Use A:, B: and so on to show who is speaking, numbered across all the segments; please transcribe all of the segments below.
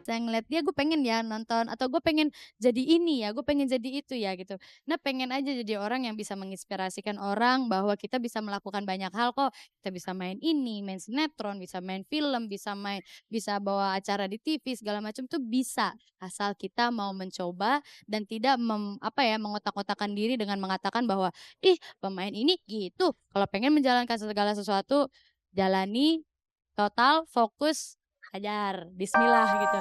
A: saya ngeliat dia gue pengen ya nonton atau gue pengen jadi ini ya, gue pengen jadi itu ya gitu. Nah pengen aja jadi orang yang bisa menginspirasikan orang bahwa kita bisa melakukan banyak hal kok. Kita bisa main ini, main sinetron, bisa main film, bisa bawa acara di TV segala macam tuh bisa. Asal kita mau mencoba dan tidak mengotak-kotakan diri dengan mengatakan bahwa, "Ih, pemain ini gitu." Kalau pengen menjalankan segala sesuatu, jalani total, fokus, hajar, bismillah gitu.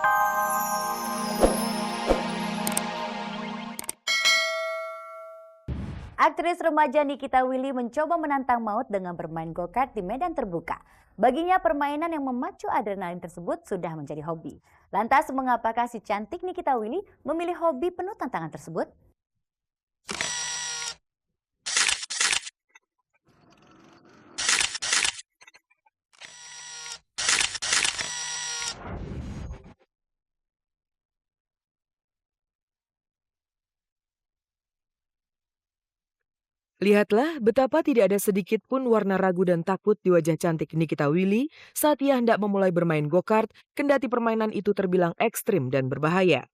B: Aktris remaja Nikita Willy mencoba menantang maut dengan bermain go-kart di medan terbuka. Baginya permainan yang memacu adrenalin tersebut sudah menjadi hobi. Lantas mengapakah si cantik Nikita Willy memilih hobi penuh tantangan tersebut?
C: Lihatlah betapa tidak ada sedikit pun warna ragu dan takut di wajah cantik Nikita Willy saat ia hendak memulai bermain go-kart, kendati permainan itu terbilang ekstrim dan berbahaya.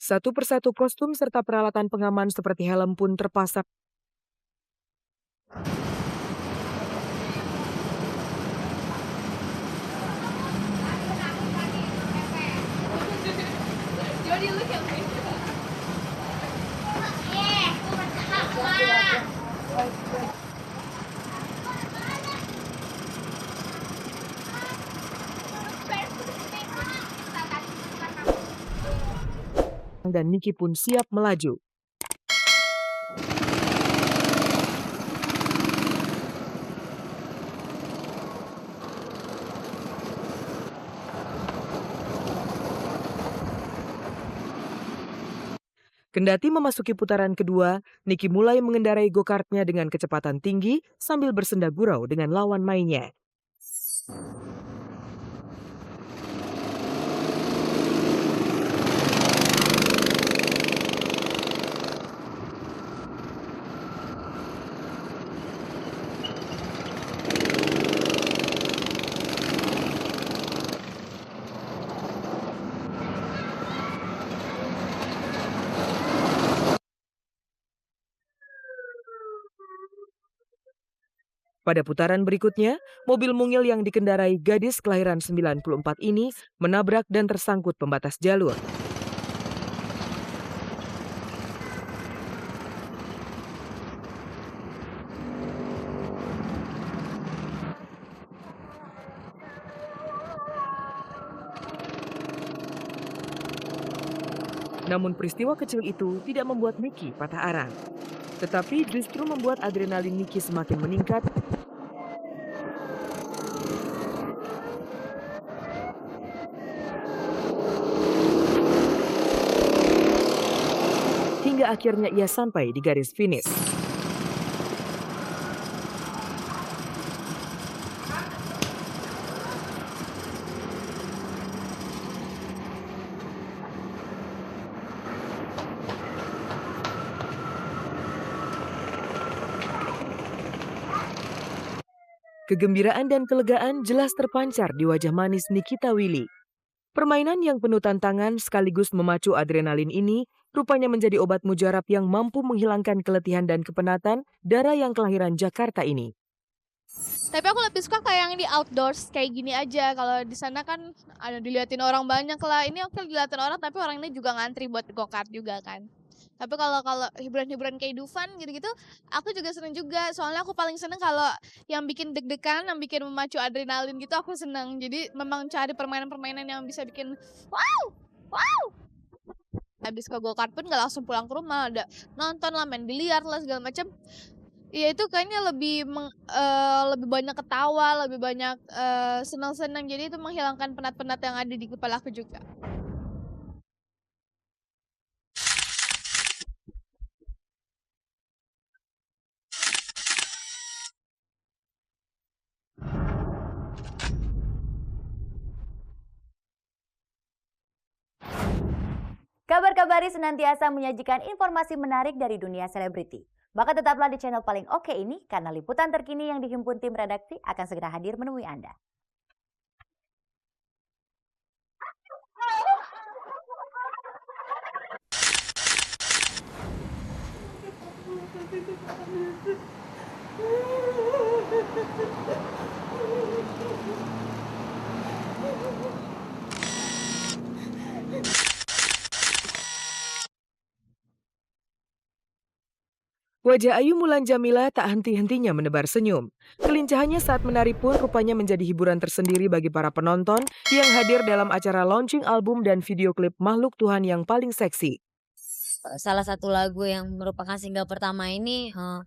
C: Satu persatu kostum serta peralatan pengaman seperti helm pun terpasang. Dan Niki pun siap melaju. Kendati memasuki putaran kedua, Niki mulai mengendarai go-kartnya dengan kecepatan tinggi sambil bersenda gurau dengan lawan mainnya. Pada putaran berikutnya, mobil mungil yang dikendarai gadis kelahiran 94 ini menabrak dan tersangkut pembatas jalur. Namun peristiwa kecil itu tidak membuat Niki patah arang. Tetapi justru membuat adrenalin Niki semakin meningkat. Hingga akhirnya ia sampai di garis finish. Kegembiraan dan kelegaan jelas terpancar di wajah manis Nikita Willy. Permainan yang penuh tantangan sekaligus memacu adrenalin ini rupanya menjadi obat mujarab yang mampu menghilangkan keletihan dan kepenatan Dara yang kelahiran Jakarta ini.
D: Tapi aku lebih suka kayak yang di outdoors kayak gini aja. Kalau di sana kan ada diliatin orang banyak lah. Ini aku diliatin orang tapi orang ini juga ngantri buat go-kart juga kan. Tapi kalau kalau hiburan-hiburan kayak Dufan gitu-gitu, aku juga seneng juga. Soalnya aku paling seneng kalau yang bikin deg-degan, yang bikin memacu adrenalin gitu aku seneng. Jadi memang cari permainan-permainan yang bisa bikin wow, wow. Habis ke go-kart pun gak langsung pulang ke rumah, ada nonton lah, main biliar lah segala macam. Iya itu kayaknya lebih banyak ketawa, lebih banyak, senang-senang. Jadi itu menghilangkan penat-penat yang ada di kepala aku juga.
B: Kabar-kabari senantiasa menyajikan informasi menarik dari dunia selebriti. Maka tetaplah di channel paling oke ini karena liputan terkini yang dihimpun tim redaksi akan segera hadir menemui Anda.
C: Wajah Ayu Mulan Jamila tak henti-hentinya menebar senyum. Kelincahannya saat menari pun rupanya menjadi hiburan tersendiri bagi para penonton yang hadir dalam acara launching album dan video klip Makhluk Tuhan yang paling seksi.
E: Salah satu lagu yang merupakan single pertama ini, eee,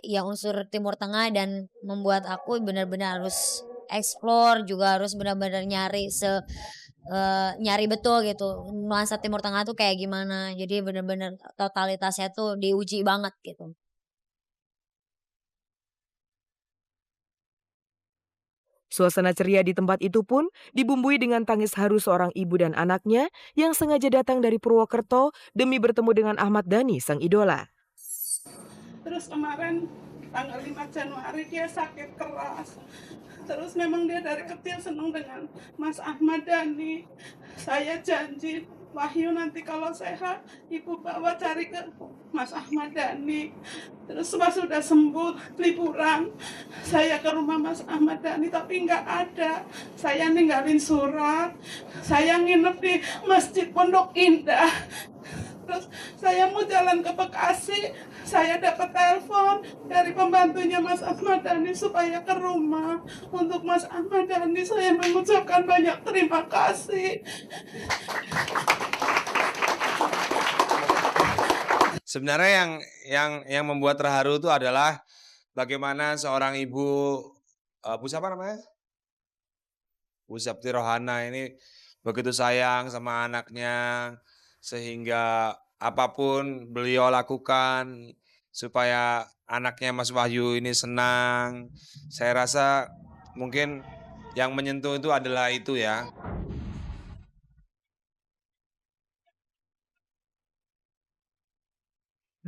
E: yang unsur Timur Tengah dan membuat aku benar-benar harus explore, juga harus benar-benar nyari betul gitu, nuansa Timur Tengah tuh kayak gimana. Jadi benar-benar totalitasnya tuh diuji banget gitu.
C: Suasana ceria di tempat itu pun dibumbui dengan tangis haru seorang ibu dan anaknya yang sengaja datang dari Purwokerto demi bertemu dengan Ahmad Dhani, sang idola.
F: Terus kemarin tanggal 5 Januari dia sakit keras. Terus memang dia dari kecil senang dengan Mas Ahmad Dhani. Saya janji, Wahyu nanti kalau sehat, Ibu bawa cari ke Mas Ahmad Dhani. Terus pas sudah sembuh, liburan, saya ke rumah Mas Ahmad Dhani tapi nggak ada. Saya ninggalin surat, saya nginep di Masjid Pondok Indah. Terus saya mau jalan ke Bekasi, saya dapat telepon dari pembantunya Mas Ahmad Dhani supaya ke rumah. Untuk Mas Ahmad Dhani saya mengucapkan banyak terima kasih.
G: Sebenarnya yang membuat terharu itu adalah bagaimana seorang ibu, Bu siapa namanya? Bu Septi Rohana ini begitu sayang sama anaknya, sehingga apapun beliau lakukan supaya anaknya Mas Wahyu ini senang. Saya rasa mungkin yang menyentuh itu adalah itu ya.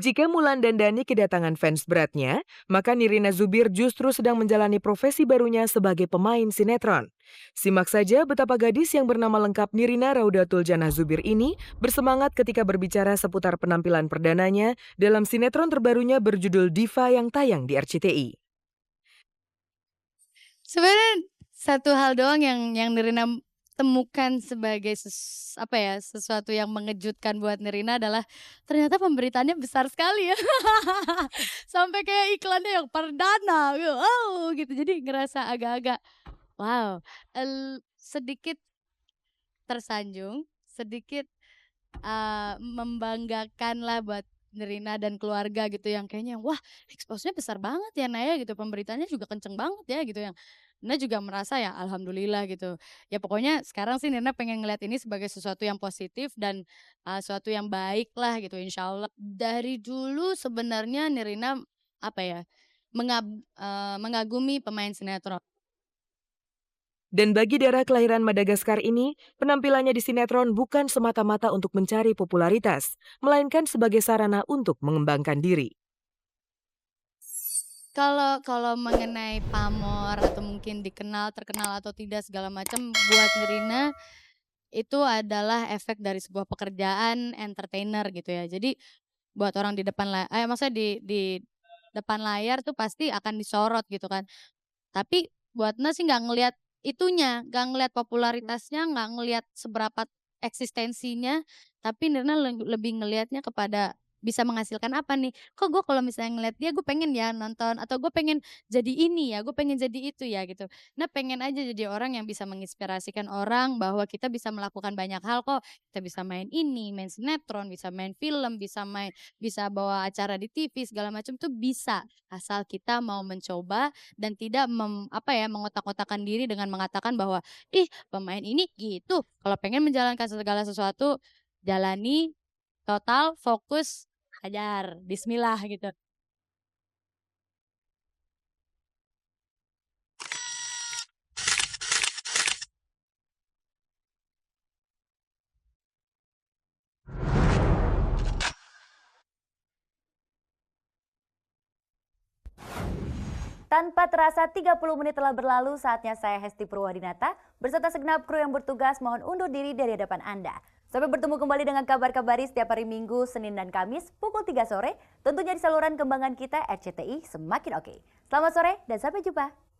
C: Jika Mulan dan Dhani kedatangan fans beratnya, maka Nirina Zubir justru sedang menjalani profesi barunya sebagai pemain sinetron. Simak saja betapa gadis yang bernama lengkap Nirina Raudatul Janah Zubir ini bersemangat ketika berbicara seputar penampilan perdananya dalam sinetron terbarunya berjudul Diva yang tayang di RCTI.
A: Sebenarnya satu hal doang yang Nirina temukan sebagai sesuatu yang mengejutkan buat Nirina adalah ternyata pemberitaannya besar sekali ya. Sampai kayak iklannya yang perdana, wow gitu. Jadi ngerasa agak-agak wow, sedikit tersanjung, sedikit membanggakan lah buat Nirina dan keluarga gitu yang kayaknya wah expose-nya besar banget ya Naya gitu, pemberitaannya juga kenceng banget ya gitu yang Nina juga merasa ya alhamdulillah gitu. Ya pokoknya sekarang sih Nina pengen ngeliat ini sebagai sesuatu yang positif dan sesuatu yang baik lah gitu insya Allah. Dari dulu sebenarnya Nirina mengagumi pemain sinetron.
C: Dan bagi daerah kelahiran Madagaskar ini, penampilannya di sinetron bukan semata-mata untuk mencari popularitas, melainkan sebagai sarana untuk mengembangkan diri.
A: Kalau mengenai pamor atau mungkin terkenal atau tidak segala macam buat Nirina itu adalah efek dari sebuah pekerjaan entertainer gitu ya. Jadi buat orang di depan maksudnya di depan layar tuh pasti akan disorot gitu kan. Tapi buat Nina sih nggak ngelihat itunya, nggak ngelihat popularitasnya, nggak ngelihat seberapa eksistensinya, tapi Nirina lebih ngelihatnya kepada bisa menghasilkan apa nih, kok gue kalau misalnya ngeliat dia gue pengen ya nonton atau gue pengen jadi ini ya, gue pengen jadi itu ya gitu. Nah pengen aja jadi orang yang bisa menginspirasikan orang bahwa kita bisa melakukan banyak hal kok, kita bisa main ini, main sinetron, bisa main film, bisa bawa acara di TV segala macam tuh bisa, asal kita mau mencoba dan tidak mengotak-kotakan diri dengan mengatakan bahwa ih pemain ini gitu. Kalau pengen menjalankan segala sesuatu jalani total fokus hajar, bismillah gitu.
B: Tanpa terasa 30 menit telah berlalu, saatnya saya Hesti Purwadinata beserta segenap kru yang bertugas mohon undur diri dari hadapan Anda. Sampai bertemu kembali dengan kabar-kabari setiap hari Minggu, Senin, dan Kamis pukul 3 sore. Tentunya di saluran kembangan kita RCTI Semakin Oke. Selamat sore dan sampai jumpa.